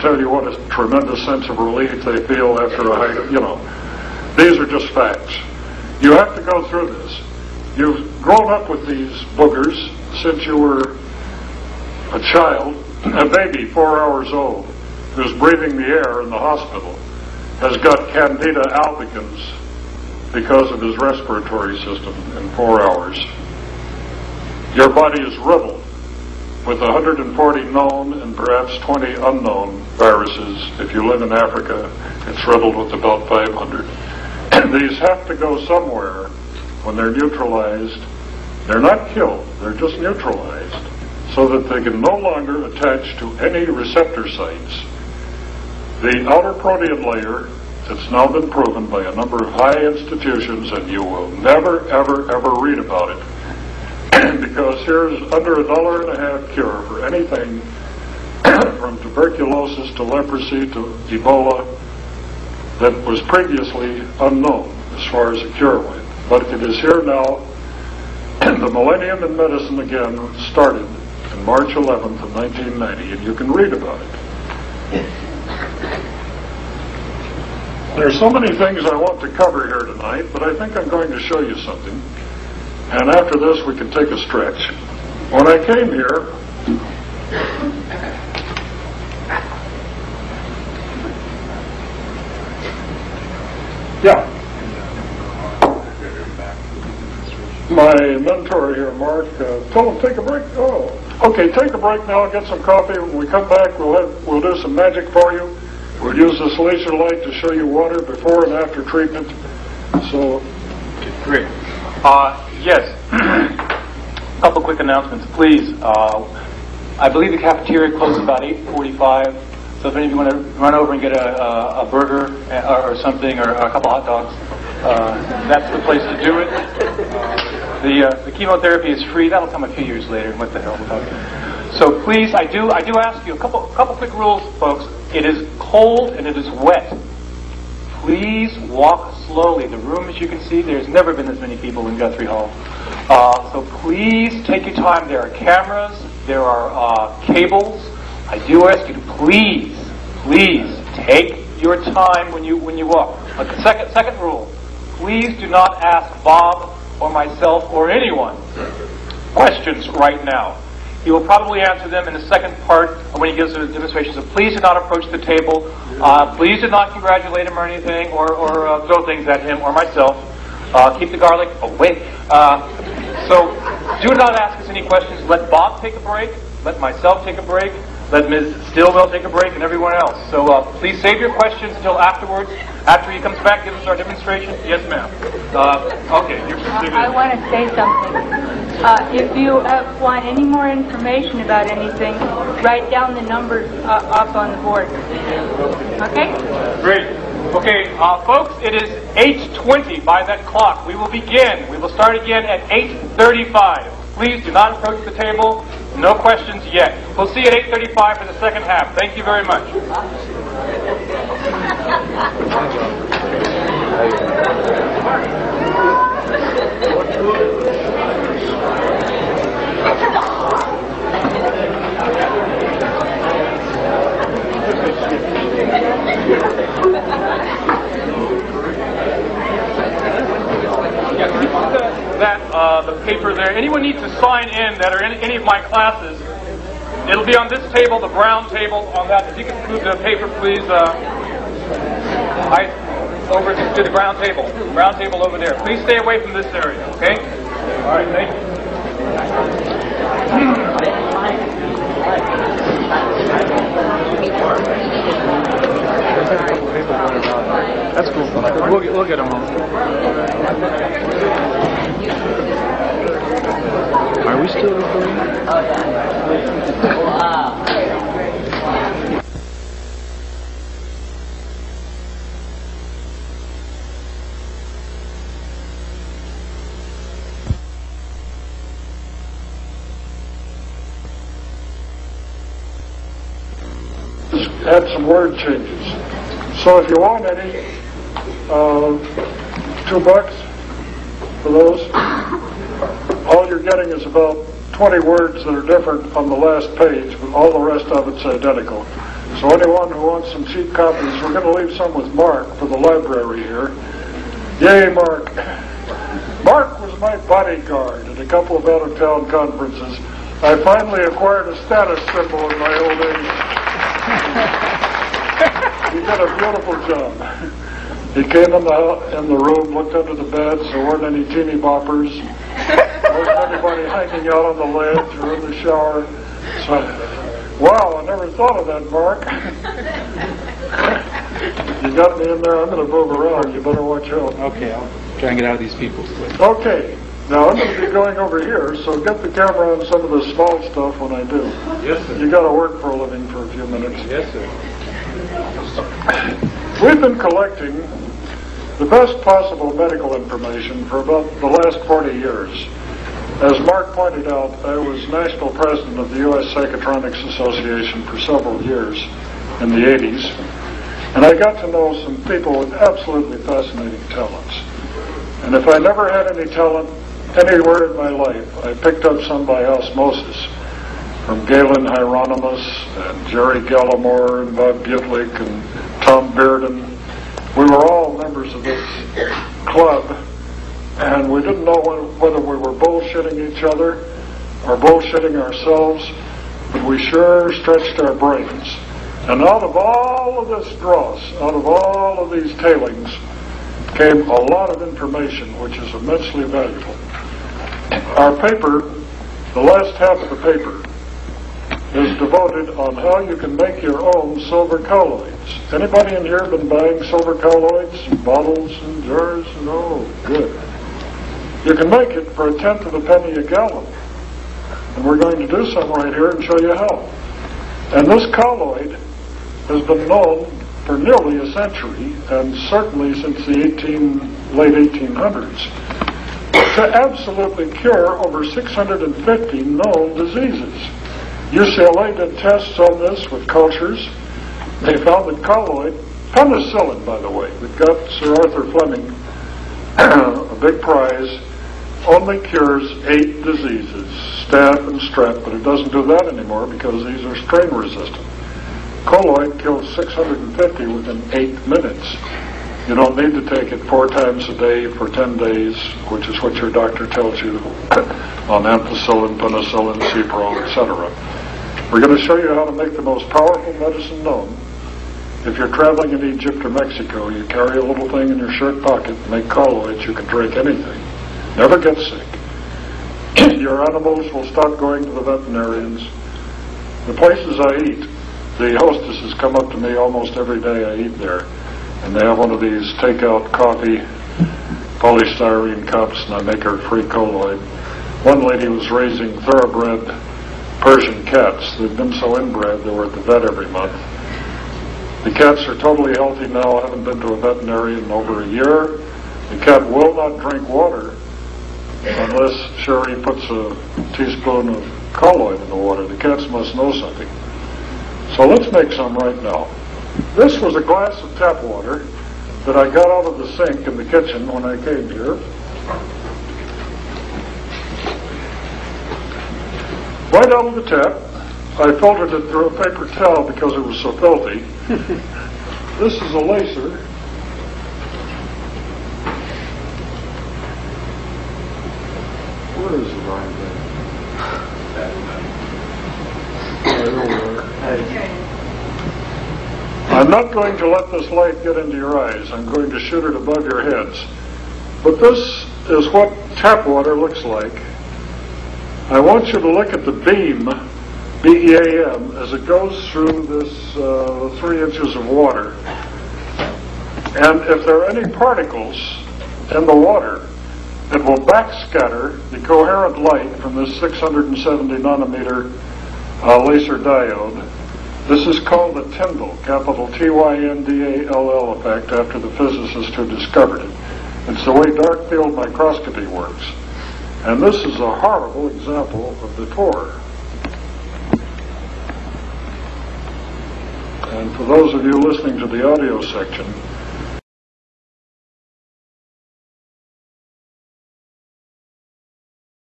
tell you what a tremendous sense of relief they feel after a hike. These are just facts. You have to go through this. You've grown up with these boogers since you were a child. A baby 4 hours old who's breathing the air in the hospital has got Candida albicans because of his respiratory system in 4 hours. Your body is riddled with 140 known and perhaps 20 unknown viruses. If you live in Africa, it's riddled with about 500. And these have to go somewhere when they're neutralized. They're not killed, they're just neutralized so that they can no longer attach to any receptor sites. The outer protein layer, it's now been proven by a number of high institutions, and you will never, ever, ever read about it. Because here's under $1.50 cure for anything from tuberculosis to leprosy to Ebola that was previously unknown as far as a cure went. But it is here now. The millennium in medicine again started on March 11th of 1990, and you can read about it. There's so many things I want to cover here tonight, but I think I'm going to show you something. And after this, we can take a stretch. When I came here, my mentor here, Mark, told him take a break. Oh, okay, take a break now, get some coffee. When we come back, we'll do some magic for you. We'll use this laser light to show you water before and after treatment. So, great. Yes. A couple quick announcements, please. I believe the cafeteria closes about 8:45. So if any of you want to run over and get a burger or something, or a couple hot dogs, that's the place to do it. The chemotherapy is free. That'll come a few years later. What the hell? So please, I do ask you a couple quick rules, folks. It is cold and it is wet. Please walk slowly. The room, as you can see, there's never been this many people in Guthrie Hall. So please take your time. There are cameras. There are cables. I do ask you to please take your time when you walk. Second rule: please do not ask Bob or myself or anyone questions right now. He will probably answer them in the second part when he gives the demonstration. So please do not approach the table. Please do not congratulate him or anything, or throw things at him or myself. Keep the garlic away. So do not ask us any questions. Let Bob take a break. Let myself take a break. Let Ms. Stillwell take a break, and everyone else. So please save your questions until afterwards. After he comes back, give us our demonstration. Yes, ma'am. Okay. I want to say something. If you want any more information about anything, write down the numbers up on the board. Okay? Great. Okay, folks, it is 8:20 by that clock. We will begin. We will start again at 8:35. Please do not approach the table. No questions yet. We'll see you at 8:35 for the second half. Thank you very much. The paper there. Anyone needs to sign in that are in any of my classes. It'll be on this table, the brown table on that. If you can move the paper, please. Over to the brown table. Brown table over there. Please stay away from this area, okay? All right, thank you. That's cool. We'll get them all. Are we still recording? Oh, yeah. Wow. Had some word changes. So if you want any, $2 for those. All you're getting is about 20 words that are different on the last page, but all the rest of it's identical. So anyone who wants some cheap copies, we're going to leave some with Mark for the library here. Yay, Mark. Mark was my bodyguard at a couple of out-of-town conferences. I finally acquired a status symbol in my old age. He did a beautiful job. He came in the room, looked under the beds. There weren't any teeny boppers. There wasn't anybody hanging out on the ledge or in the shower. So, wow, I never thought of that, Mark. You got me in there. I'm going to move around. You better watch out. Okay, I'll try and get out of these people's way. Okay. Now, I'm going to be going over here, so get the camera on some of the small stuff when I do. Yes, sir. You got to work for a living for a few minutes. Yes, sir. We've been collecting the best possible medical information for about the last 40 years. As Mark pointed out, I was national president of the U.S. Psychotronics Association for several years in the 80s, and I got to know some people with absolutely fascinating talents. And if I never had any talent anywhere in my life, I picked up some by osmosis from Galen Hieronymus and Jerry Gallimore and Bob Butlick and Tom Bearden. We were all members of this club, and we didn't know whether we were bullshitting each other or bullshitting ourselves, but we sure stretched our brains. And out of all of this dross, out of all of these tailings, came a lot of information which is immensely valuable. Our paper, the last half of the paper, is devoted on how you can make your own silver colloids. Anybody in here been buying silver colloids, bottles and jars? No, good. You can make it for 1/10 of a penny a gallon. And we're going to do some right here and show you how. And this colloid has been known for nearly a century, and certainly since the late 1800s, to absolutely cure over 650 known diseases. UCLA did tests on this with cultures. They found that colloid, penicillin by the way, that got Sir Arthur Fleming a big prize, only cures 8 diseases, staph and strep, but it doesn't do that anymore because these are strain resistant. Colloid kills 650 within 8 minutes. You don't need to take it 4 times a day for 10 days, which is what your doctor tells you on ampicillin, penicillin, Cipro, etc. We're going to show you how to make the most powerful medicine known. If you're traveling in Egypt or Mexico, you carry a little thing in your shirt pocket, make colloids, you can drink anything. Never get sick. Your animals will stop going to the veterinarians. The places I eat, the hostesses come up to me almost every day I eat there, and they have one of these take-out coffee polystyrene cups, and I make her free colloid. One lady was raising thoroughbred Persian cats. They'd been so inbred they were at the vet every month. The cats are totally healthy now. I haven't been to a veterinarian in over a year. The cat will not drink water unless Sherry puts a teaspoon of colloid in the water. The cats must know something. So let's make some right now. This was a glass of tap water that I got out of the sink in the kitchen when I came here. Right out of the tap. I filtered it through a paper towel because it was so filthy. This is a lacer. Where is the line there? I'm not going to let this light get into your eyes. I'm going to shoot it above your heads. But this is what tap water looks like. I want you to look at the beam, B-E-A-M, as it goes through this 3 inches of water. And if there are any particles in the water, it will backscatter the coherent light from this 670 nanometer laser diode. This is called the Tyndall, capital T-Y-N-D-A-L-L effect, after the physicist who discovered it. It's the way dark field microscopy works. And this is a horrible example of the core. And for those of you listening to the audio section,